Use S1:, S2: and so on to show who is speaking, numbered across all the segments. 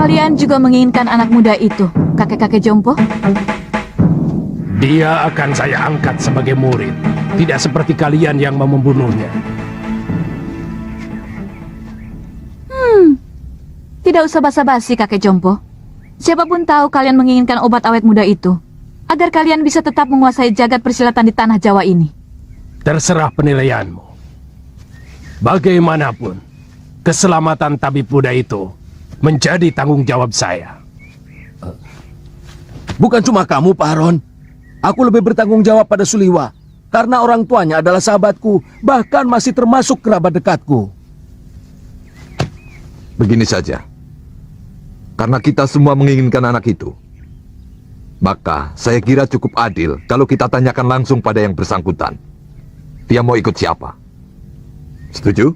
S1: Kalian juga menginginkan anak muda itu, kakek-kakek jompo?
S2: Dia akan saya angkat sebagai murid. Tidak seperti kalian yang mau membunuhnya.
S1: Tidak usah basa-basi, kakek jompo. Siapapun tahu kalian menginginkan obat awet muda itu, agar kalian bisa tetap menguasai jagat persilatan di tanah Jawa ini.
S2: Terserah penilaianmu. Bagaimanapun, keselamatan tabib muda itu menjadi tanggung jawab saya.
S3: Bukan cuma kamu, Pak Aron. Aku lebih bertanggung jawab pada Suliwa, karena orang tuanya adalah sahabatku, bahkan masih termasuk kerabat dekatku.
S4: Begini saja. Karena kita semua menginginkan anak itu, Maka saya kira cukup adil kalau kita tanyakan langsung pada yang bersangkutan. Dia mau ikut siapa? Setuju?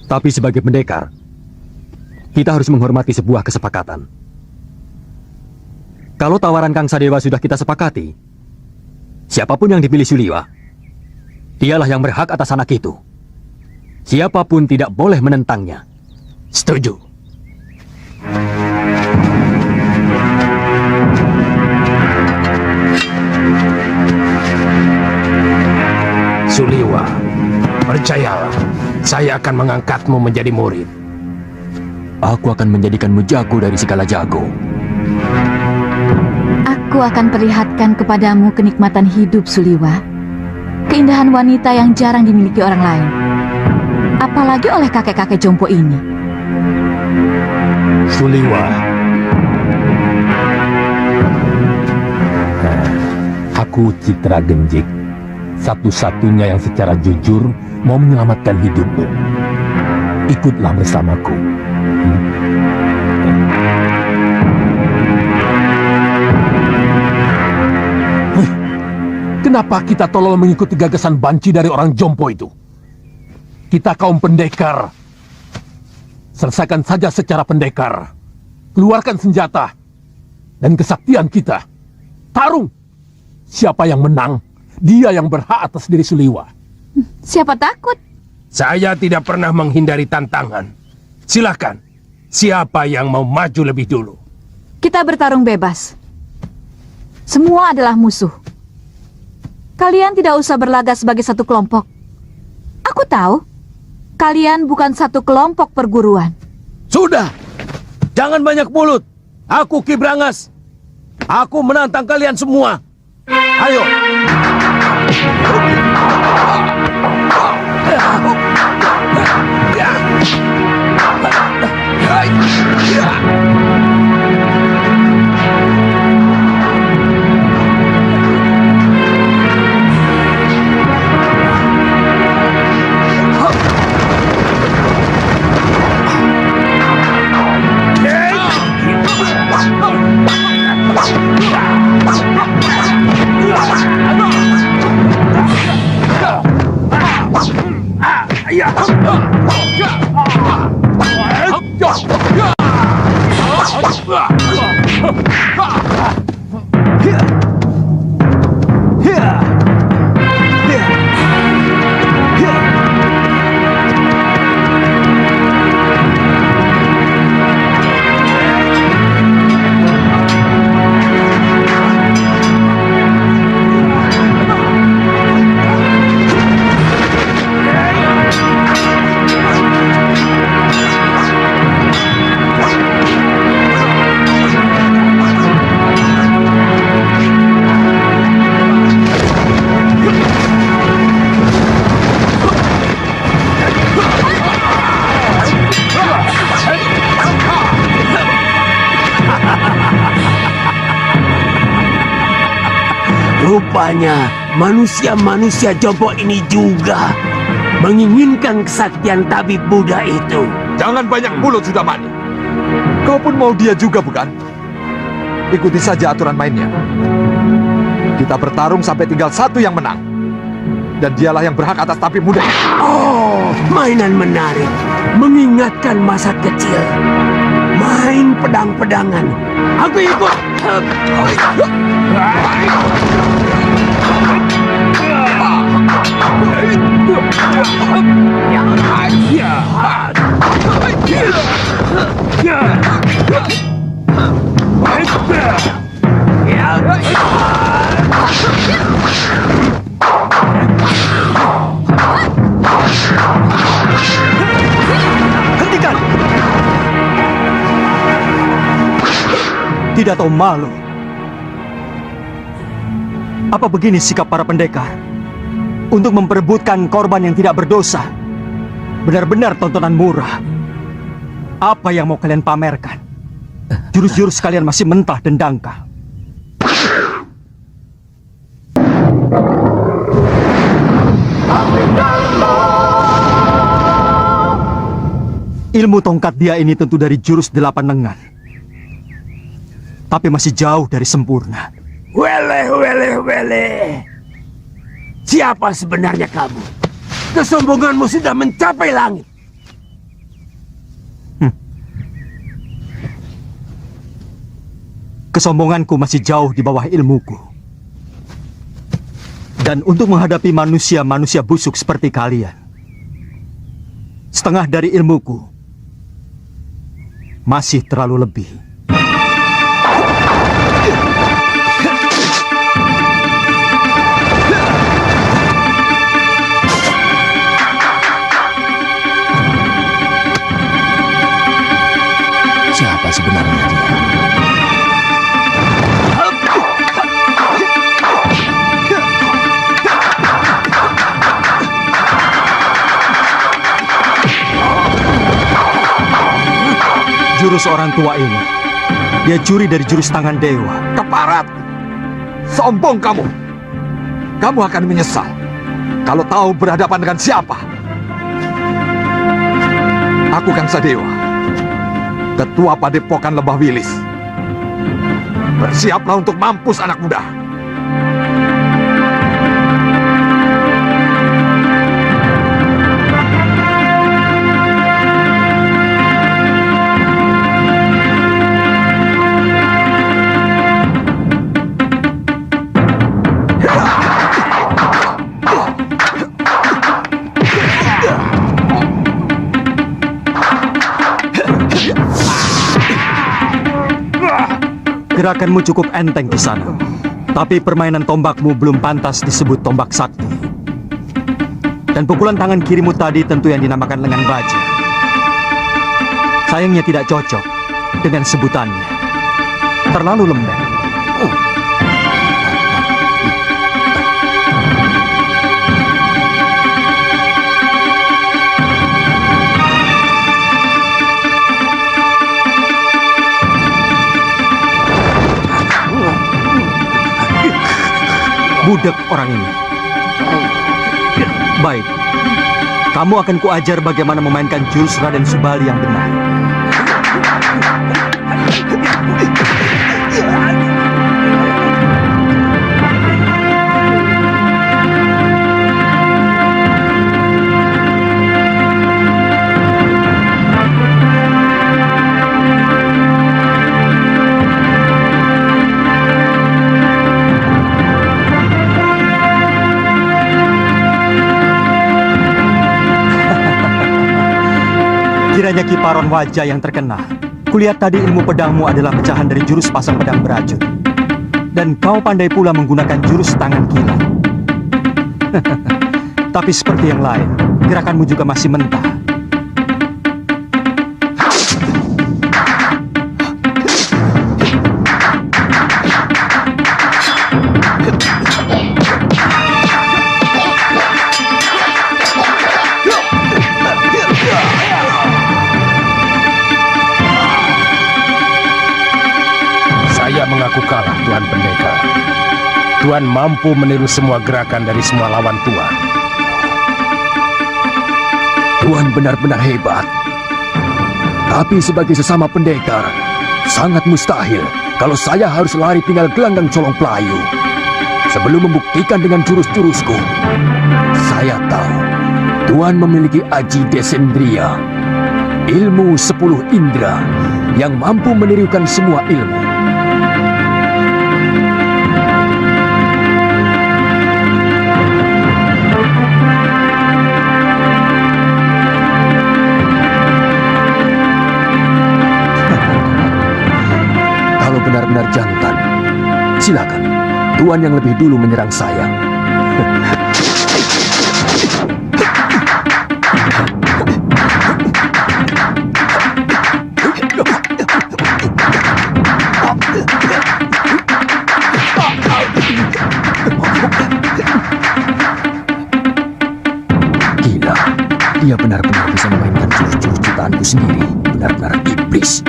S5: Tapi sebagai pendekar, kita harus menghormati sebuah kesepakatan. Kalau tawaran Kang Sadewa sudah kita sepakati, siapapun yang dipilih Suliwa, dialah yang berhak atas anak itu. Siapapun tidak boleh menentangnya.
S2: Setuju. Suliwa, percayalah, saya akan mengangkatmu menjadi murid.
S5: Aku akan menjadikanmu jago dari segala jago.
S1: Aku akan perlihatkan kepadamu kenikmatan hidup, Suliwa. Keindahan wanita yang jarang dimiliki orang lain. Apalagi oleh kakek-kakek jompo ini.
S2: Suliwa. Aku Citra Genjik, satu-satunya yang secara jujur mau menyelamatkan hidupmu. Ikutlah bersamaku. Kenapa kita tolong mengikuti gagasan banci dari orang jompo itu? Kita kaum pendekar. Selesaikan saja secara pendekar. Keluarkan senjata dan kesaktian kita. Tarung. Siapa yang menang, dia yang berhak atas diri Suliwa.
S1: Siapa takut?
S2: Saya tidak pernah menghindari tantangan. Silakan. Siapa yang mau maju lebih dulu?
S1: Kita bertarung bebas. Semua adalah musuh. Kalian tidak usah berlagak sebagai satu kelompok. Aku tahu, kalian bukan satu kelompok perguruan.
S3: Sudah, jangan banyak mulut. Aku Ki Brangas. Aku menantang kalian semua. Ayo.
S6: Rupanya manusia-manusia jompo ini juga menginginkan kesaktian tabib Buddha itu.
S4: Jangan banyak mulut sudah Mani. Kau pun mau dia juga bukan? Ikuti saja aturan mainnya. Kita bertarung sampai tinggal satu yang menang. Dan dialah yang berhak atas tabib muda.
S6: Oh, mainan menarik. Mengingatkan masa kecil. Main pedang-pedangan. Aku ikut.
S5: Hentikan! Tidak tahu malu. Apa begini sikap para pendekar? Untuk memperebutkan korban yang tidak berdosa. Benar-benar tontonan murah. Apa yang mau kalian pamerkan? Jurus-jurus kalian masih mentah dan dangkal. Ilmu tongkat dia ini tentu dari jurus 8 lengan. tapi masih jauh dari sempurna.
S6: Wele. Siapa sebenarnya kamu? Kesombonganmu sudah mencapai langit.
S5: Kesombonganku masih jauh di bawah ilmuku. Dan untuk menghadapi manusia-manusia busuk seperti kalian, setengah dari ilmuku masih terlalu lebih.
S3: Siapa sebenarnya dia?
S5: Jurus orang tua ini, dia curi dari jurus tangan dewa.
S4: Keparat! Sombong kamu! Kamu akan menyesal kalau tahu berhadapan dengan siapa. Aku Kangsa Dewa, Ketua Padepokan Lembah Wilis. Bersiaplah untuk mampus anak muda.
S5: Gerakanmu cukup enteng di sana, tapi permainan tombakmu belum pantas disebut tombak sakti. Dan pukulan tangan kirimu tadi tentu yang dinamakan lengan baja. Sayangnya tidak cocok dengan sebutannya. Terlalu lembek. Budak orang ini. Baik, kamu akan kuajar bagaimana memainkan jurus Raden Subali yang benar. Kiranya kiparon wajah yang terkena. Kulihat tadi ilmu pedangmu adalah pecahan dari jurus pasang pedang beracun. Dan kau pandai pula menggunakan jurus tangan kilat. Tapi seperti yang lain, gerakanmu juga masih mentah.
S7: Mengaku kalah, Tuan Pendekar. Tuan mampu meniru semua gerakan dari semua lawan Tuan.
S3: Tuan benar-benar hebat. Tapi sebagai sesama pendekar, sangat mustahil kalau saya harus lari tinggal gelanggang colong pelayu. Sebelum membuktikan dengan jurus-jurusku, saya tahu Tuan memiliki Aji Desendriya, ilmu 10 indera yang mampu menirukan semua ilmu. Benar-benar jantan. Silakan, Tuan yang lebih dulu menyerang saya. Gila, dia benar-benar bisa memainkan jurus-jurus ciptaanku sendiri. Benar-benar iblis.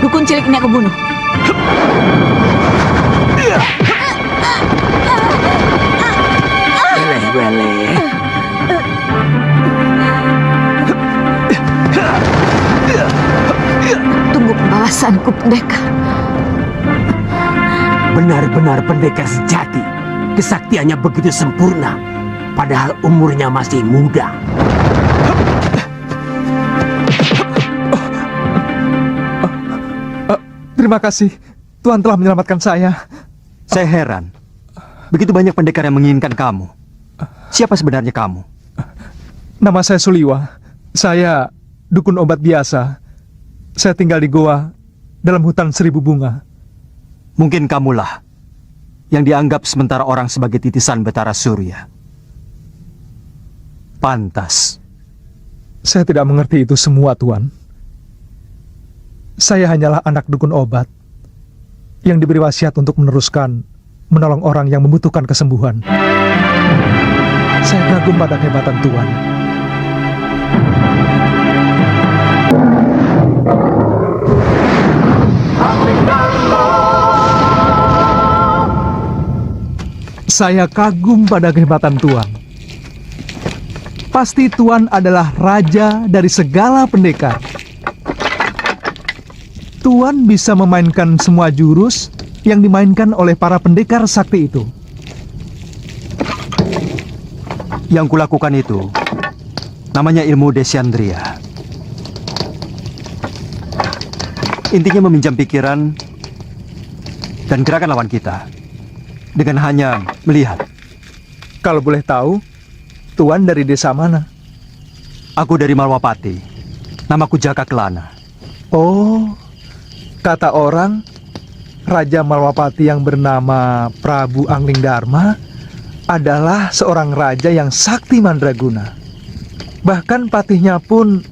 S1: dukun cilik ini aku bunuh.
S6: Weleh-weleh.
S1: Tunggu pembalasanku, pendekar.
S6: Benar-benar pendekar sejati. Kesaktiannya begitu sempurna. Padahal umurnya masih muda.
S4: Terima kasih. Tuhan telah menyelamatkan saya.
S5: Saya heran. Begitu banyak pendekar yang menginginkan kamu. Siapa sebenarnya kamu?
S8: Nama saya Suliwa. Saya dukun obat biasa. Saya tinggal di goa dalam hutan 1000 bunga.
S5: Mungkin kamulah yang dianggap sementara orang sebagai titisan Betara Surya. Pantas.
S8: Saya tidak mengerti itu semua, Tuan. Saya hanyalah anak dukun obat yang diberi wasiat untuk menolong orang yang membutuhkan kesembuhan. Saya kagum pada kehebatan Tuan. Saya kagum pada kehebatan Tuan. Pasti Tuan adalah raja dari segala pendekar. Tuan bisa memainkan semua jurus yang dimainkan oleh para pendekar sakti itu.
S5: Yang kulakukan itu namanya ilmu Desyandria. Intinya meminjam pikiran dan gerakan lawan kita dengan hanya melihat.
S8: Kalau boleh tahu, Tuan dari desa mana?
S5: Aku dari Malwapati. Namaku Jaka Kelana.
S8: Oh, kata orang, Raja Malwapati yang bernama Prabu Angling Dharma adalah seorang raja yang sakti mandraguna. Bahkan patihnya pun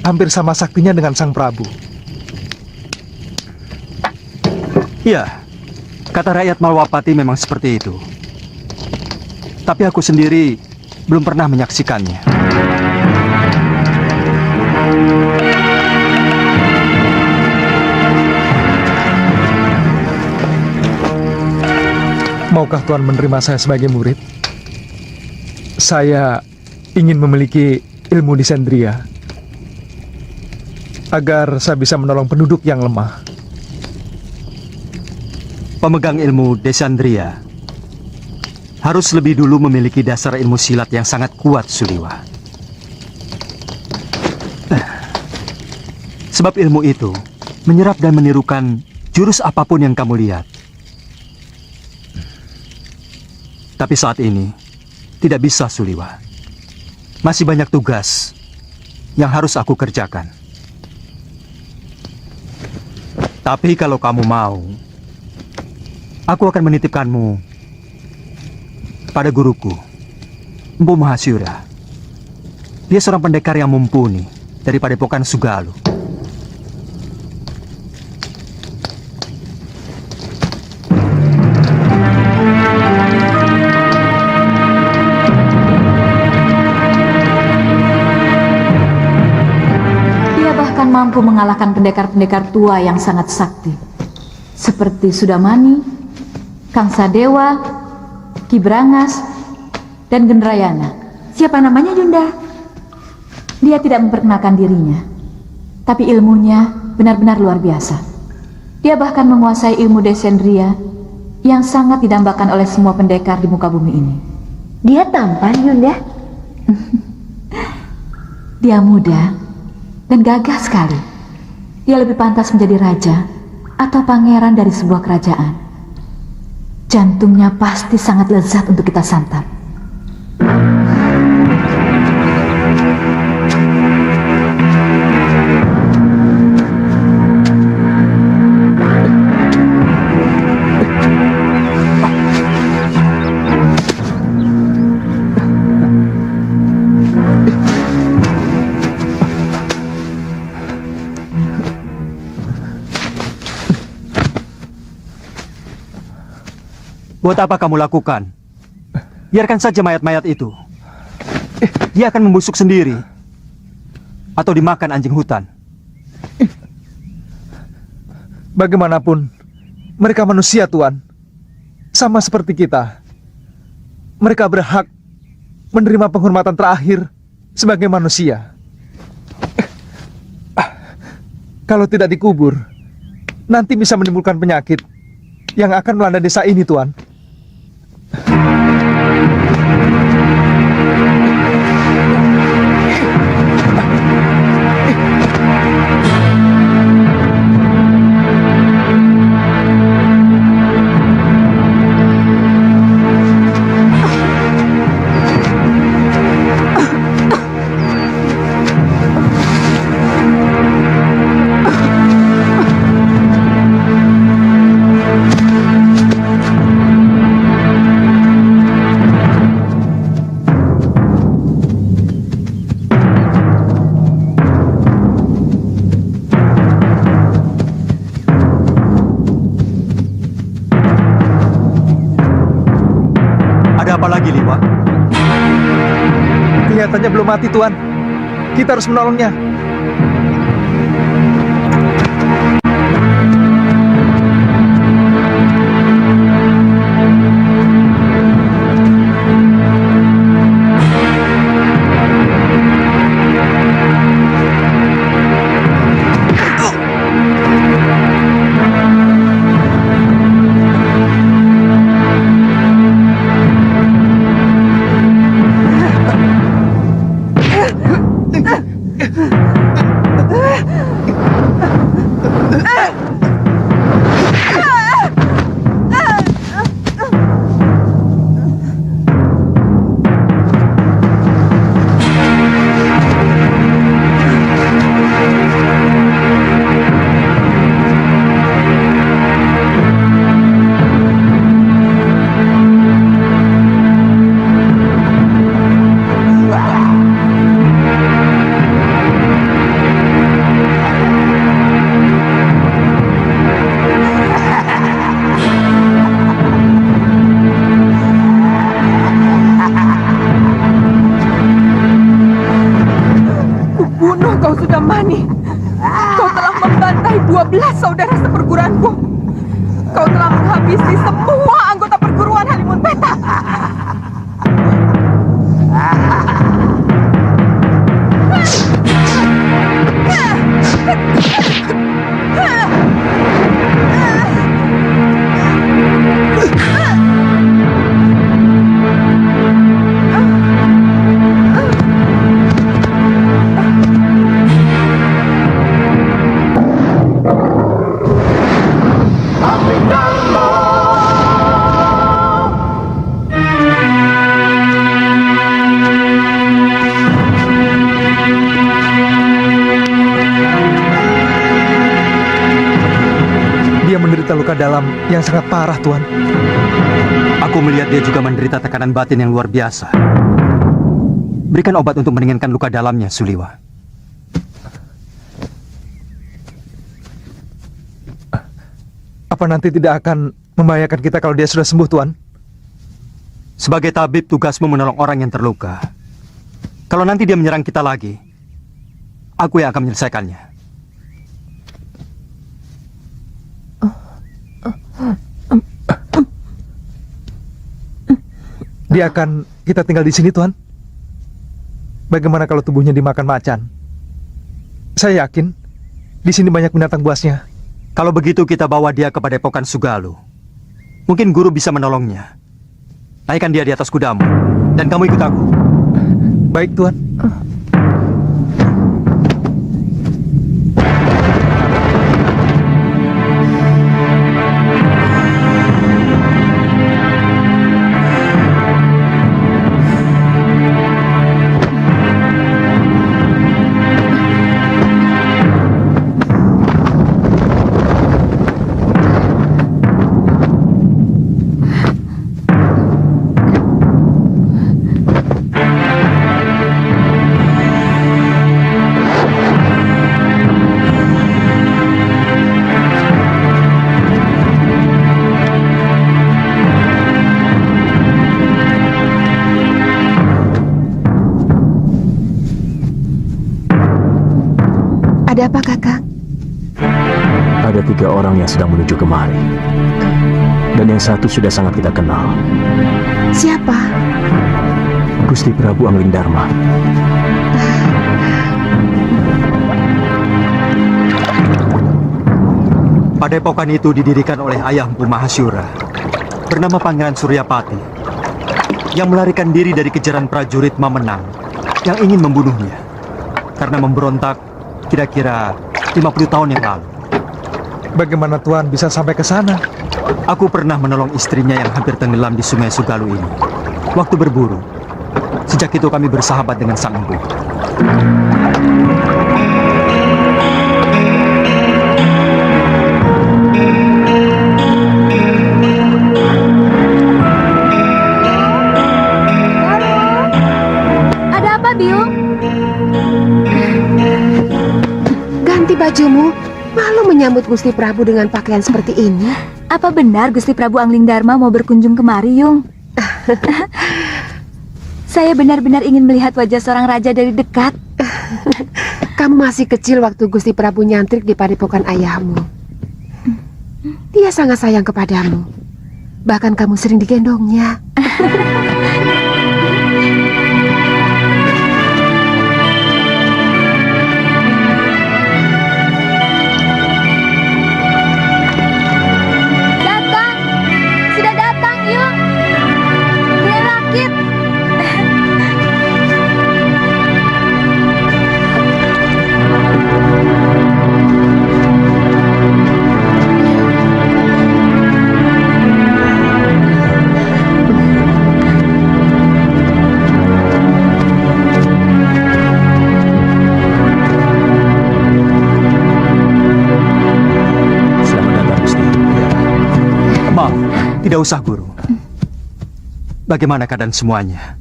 S8: hampir sama saktinya dengan sang Prabu.
S5: Iya, kata rakyat Malwapati memang seperti itu. Tapi aku sendiri belum pernah menyaksikannya.
S8: Maukah Tuan menerima saya sebagai murid? Saya ingin memiliki ilmu Desandria agar saya bisa menolong penduduk yang lemah.
S5: Pemegang ilmu Desandria harus lebih dulu memiliki dasar ilmu silat yang sangat kuat, Suliwa. Sebab ilmu itu menyerap dan menirukan jurus apapun yang kamu lihat. Tapi saat ini tidak bisa, Suliwa. Masih banyak tugas yang harus aku kerjakan. Tapi kalau kamu mau, aku akan menitipkanmu pada guruku, Empu Mahasyura. Dia seorang pendekar yang mumpuni dari Padepokan Sugalu.
S1: Dia bahkan mampu mengalahkan pendekar-pendekar tua yang sangat sakti, seperti Sudamani, Kang Sadewa, Ki Brangas, dan Gendrayana.
S9: Siapa namanya, Yunda?
S1: Dia tidak memperkenalkan dirinya, tapi ilmunya benar-benar luar biasa. Dia bahkan menguasai ilmu Desandria yang sangat didambakan oleh semua pendekar di muka bumi ini.
S9: Dia tampan, Yunda.
S1: Dia muda dan gagah sekali. Dia lebih pantas menjadi raja atau pangeran dari sebuah kerajaan. Jantungnya pasti sangat lezat untuk kita santap.
S5: Buat apa kamu lakukan? Biarkan saja mayat-mayat itu. Dia akan membusuk sendiri. Atau dimakan anjing hutan.
S8: Bagaimanapun, mereka manusia, Tuan. Sama seperti kita. Mereka berhak menerima penghormatan terakhir sebagai manusia. Kalau tidak dikubur, nanti bisa menimbulkan penyakit yang akan melanda desa ini, Tuan.
S5: Ada apa lagi, Liwa?
S8: Kelihatannya belum mati, Tuan. Kita harus menolongnya.
S1: Bunuh kau sudah mani. Kau telah membantai 12 saudara seperguruanku. Kau telah menghabisi semua anggota perguruan Halimun Petak.
S8: Dia menderita luka dalam yang sangat parah, Tuan.
S5: Aku melihat dia juga menderita tekanan batin yang luar biasa. Berikan obat untuk meringankan luka dalamnya, Suliwa.
S8: Apa nanti tidak akan membahayakan kita kalau dia sudah sembuh, Tuan?
S5: Sebagai tabib, tugasmu menolong orang yang terluka. Kalau nanti dia menyerang kita lagi, aku yang akan menyelesaikannya.
S8: Dia akan kita tinggal di sini, Tuan. Bagaimana kalau tubuhnya dimakan macan? Saya yakin di sini banyak binatang buasnya.
S5: Kalau begitu kita bawa dia ke Padepokan Sugalu. Mungkin guru bisa menolongnya. Naikkan dia di atas kudamu, dan kamu ikut aku.
S8: Baik, Tuan.
S1: Ada apa, Kakak?
S3: Ada Ada 3 orang yang sedang menuju kemari. Dan yang satu sudah sangat kita kenal.
S10: Siapa?
S3: Gusti Prabu Angling Darma.
S5: Padepokan itu didirikan oleh ayah Empu Mahasyura bernama Pangeran Suryapati yang melarikan diri dari kejaran prajurit Mamenang yang ingin membunuhnya karena memberontak kira-kira 50 tahun yang lalu.
S8: Bagaimana Tuan bisa sampai ke sana?
S5: Aku pernah menolong istrinya yang hampir tenggelam di Sungai Sugalu ini waktu berburu. Sejak itu kami bersahabat dengan Sang Empu.
S1: Ada apa, Biung?
S10: Ganti bajumu. Malu menyambut Gusti Prabu dengan pakaian seperti ini.
S1: Apa benar Gusti Prabu Angling Darma mau berkunjung kemari, Yung? Saya benar-benar ingin melihat wajah seorang raja dari dekat.
S10: Kamu masih kecil waktu Gusti Prabu nyantrik di padepokan ayahmu. Dia sangat sayang kepadamu. Bahkan kamu sering digendongnya.
S1: Datang! Sudah datang, Yung! Dia rakit!
S3: Selamat datang, Gusti.
S5: Maaf, tidak usah, Guru. Bagaimana keadaan semuanya?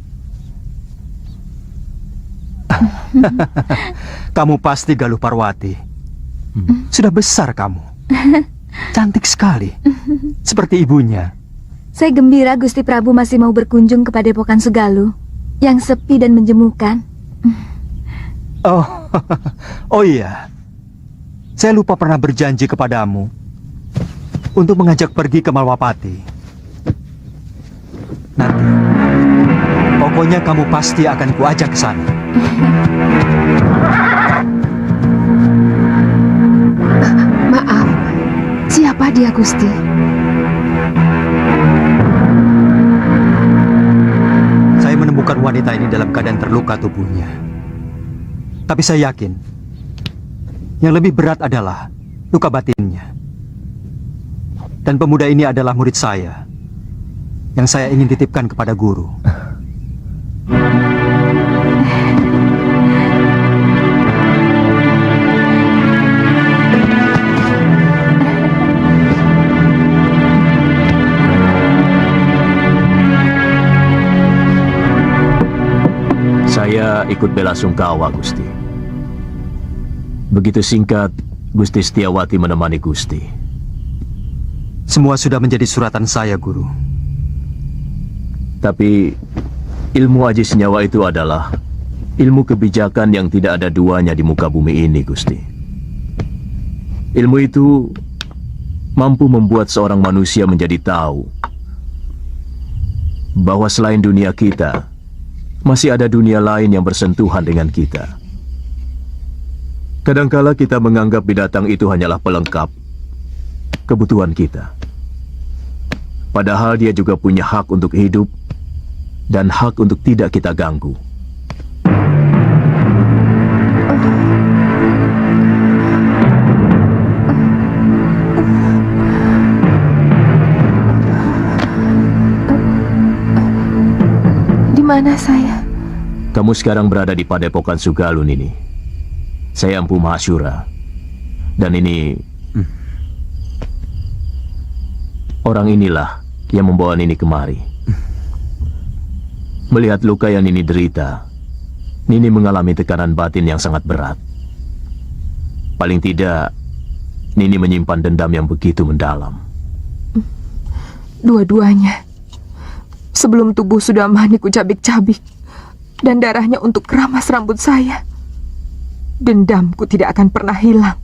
S5: Kamu pasti Galuh Parwati. Sudah besar kamu. Cantik sekali. Seperti ibunya.
S1: Saya gembira Gusti Prabu masih mau berkunjung ke Padepokan Sugalu yang sepi dan menjemukan.
S5: Oh, oh iya. Saya lupa pernah berjanji kepadamu untuk mengajak pergi ke Malwapati. Nanti, pokoknya kamu pasti akan kuajak ke sana.
S10: Maaf, siapa dia, Gusti?
S5: Saya menemukan wanita ini dalam keadaan terluka tubuhnya. Tapi saya yakin, yang lebih berat adalah luka batinnya. Dan pemuda ini adalah murid saya, yang saya ingin titipkan kepada guru.
S3: Saya ikut bela sungkawa, Gusti. Begitu singkat, Gusti Setiawati menemani Gusti.
S5: Semua sudah menjadi suratan saya, Guru.
S3: Tapi ilmu Aji Senyawa itu adalah ilmu kebijakan yang tidak ada duanya di muka bumi ini, Gusti. Ilmu itu mampu membuat seorang manusia menjadi tahu bahwa selain dunia kita, masih ada dunia lain yang bersentuhan dengan kita. Kadangkala kita menganggap binatang itu hanyalah pelengkap kebutuhan kita. Padahal dia juga punya hak untuk hidup dan hak untuk tidak kita ganggu.
S10: Di mana saya?
S3: Kamu sekarang berada di Padepokan Sugalu, Nini. Saya Empu Mahasyura. Dan ini... orang inilah yang membawa Nini kemari. Melihat luka yang Nini derita, Nini mengalami tekanan batin yang sangat berat. Paling tidak, Nini menyimpan dendam yang begitu mendalam.
S11: Dua-duanya. Sebelum tubuh sudah mani kucabik-cabik dan darahnya untuk keramas rambut saya, dendamku tidak akan pernah hilang.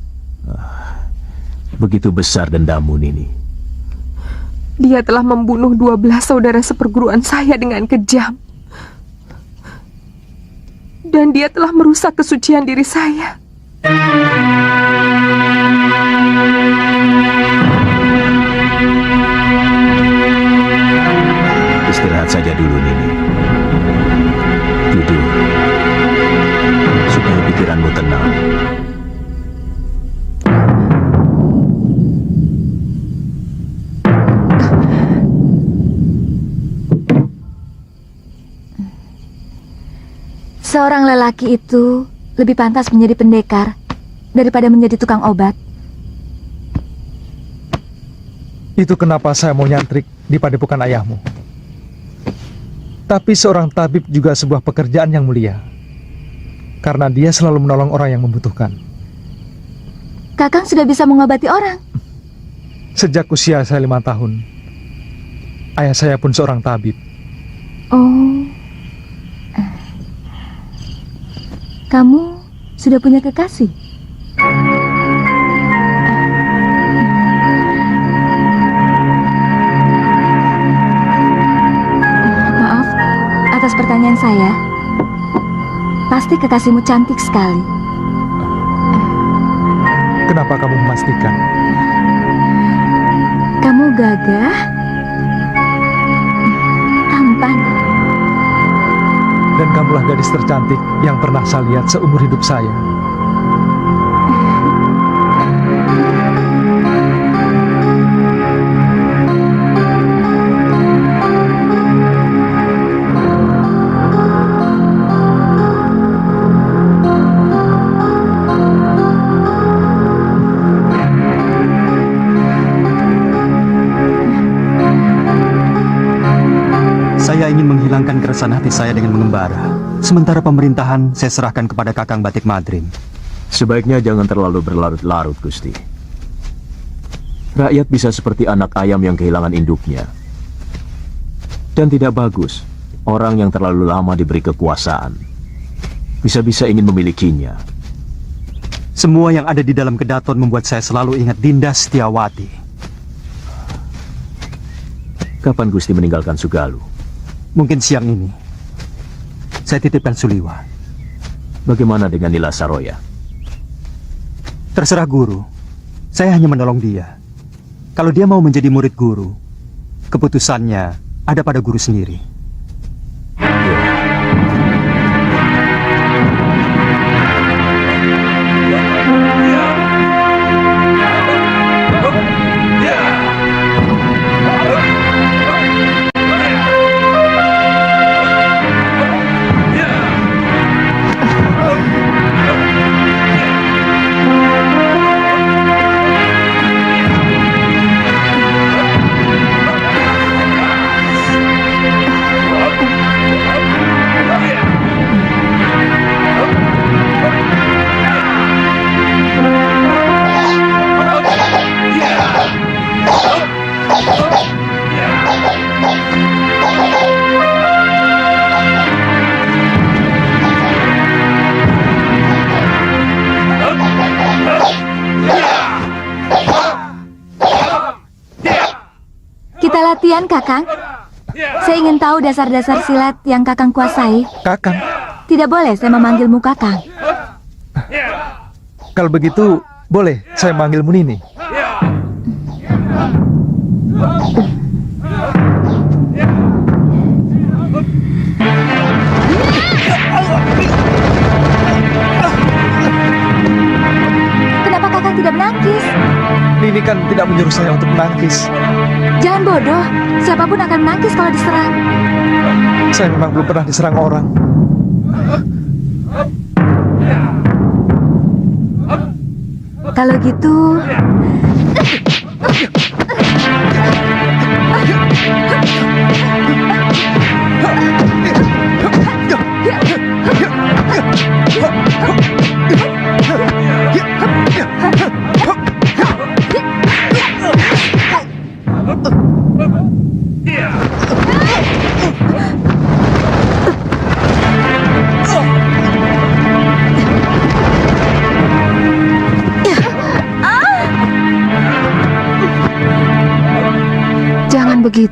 S3: Begitu besar dendammu, Nini.
S11: Dia telah membunuh 12 saudara seperguruan saya dengan kejam. Dan dia telah merusak kesucian diri saya.
S3: Istirahat saja dulu, Nini. Tidur. Supaya pikiranmu tenang.
S1: Seorang lelaki itu lebih pantas menjadi pendekar daripada menjadi tukang obat.
S8: Itu kenapa saya mau nyantrik di padepokan ayahmu. Tapi seorang tabib juga sebuah pekerjaan yang mulia. Karena dia selalu menolong orang yang membutuhkan.
S1: Kakang sudah bisa mengobati orang.
S8: Sejak usia saya 5 tahun, ayah saya pun seorang tabib.
S1: Oh. Kamu sudah punya kekasih? Maaf atas pertanyaan saya. Pasti kekasihmu cantik sekali.
S8: Kenapa kamu memastikan?
S1: Kamu gagah, tampan.
S8: Dan kamulah gadis tercantik yang pernah saya lihat seumur hidup saya.
S5: Saya ingin menghilangkan keresahan hati saya dengan mengembara. Sementara pemerintahan saya serahkan kepada Kakang Batik Madrim.
S3: Sebaiknya jangan terlalu berlarut-larut, Gusti. Rakyat bisa seperti anak ayam yang kehilangan induknya. Dan tidak bagus orang yang terlalu lama diberi kekuasaan. Bisa-bisa ingin memilikinya.
S5: Semua yang ada di dalam kedaton membuat saya selalu ingat Dinda Setiawati.
S3: Kapan Gusti meninggalkan Sugalu?
S5: Mungkin siang ini. Saya titipkan Suliwa.
S3: Bagaimana dengan Nila Saroya?
S5: Terserah guru. Saya hanya menolong dia. Kalau dia mau menjadi murid guru, keputusannya ada pada guru sendiri.
S1: Latihan, Kakang. Saya ingin tahu dasar-dasar silat yang Kakang kuasai.
S8: Kakang?
S1: Tidak boleh saya memanggilmu Kakang.
S8: Kalau begitu, boleh saya manggilmu Nini.
S1: Kenapa Kakang tidak menangkis?
S8: Nini kan tidak menyuruh saya untuk menangkis.
S1: Jangan bodoh, siapapun akan menangkis kalau diserang.
S8: Saya memang belum pernah diserang orang.
S1: Kalau gitu...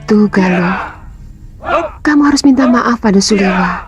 S10: itu, Galuh. Kamu harus minta maaf pada Suliwa.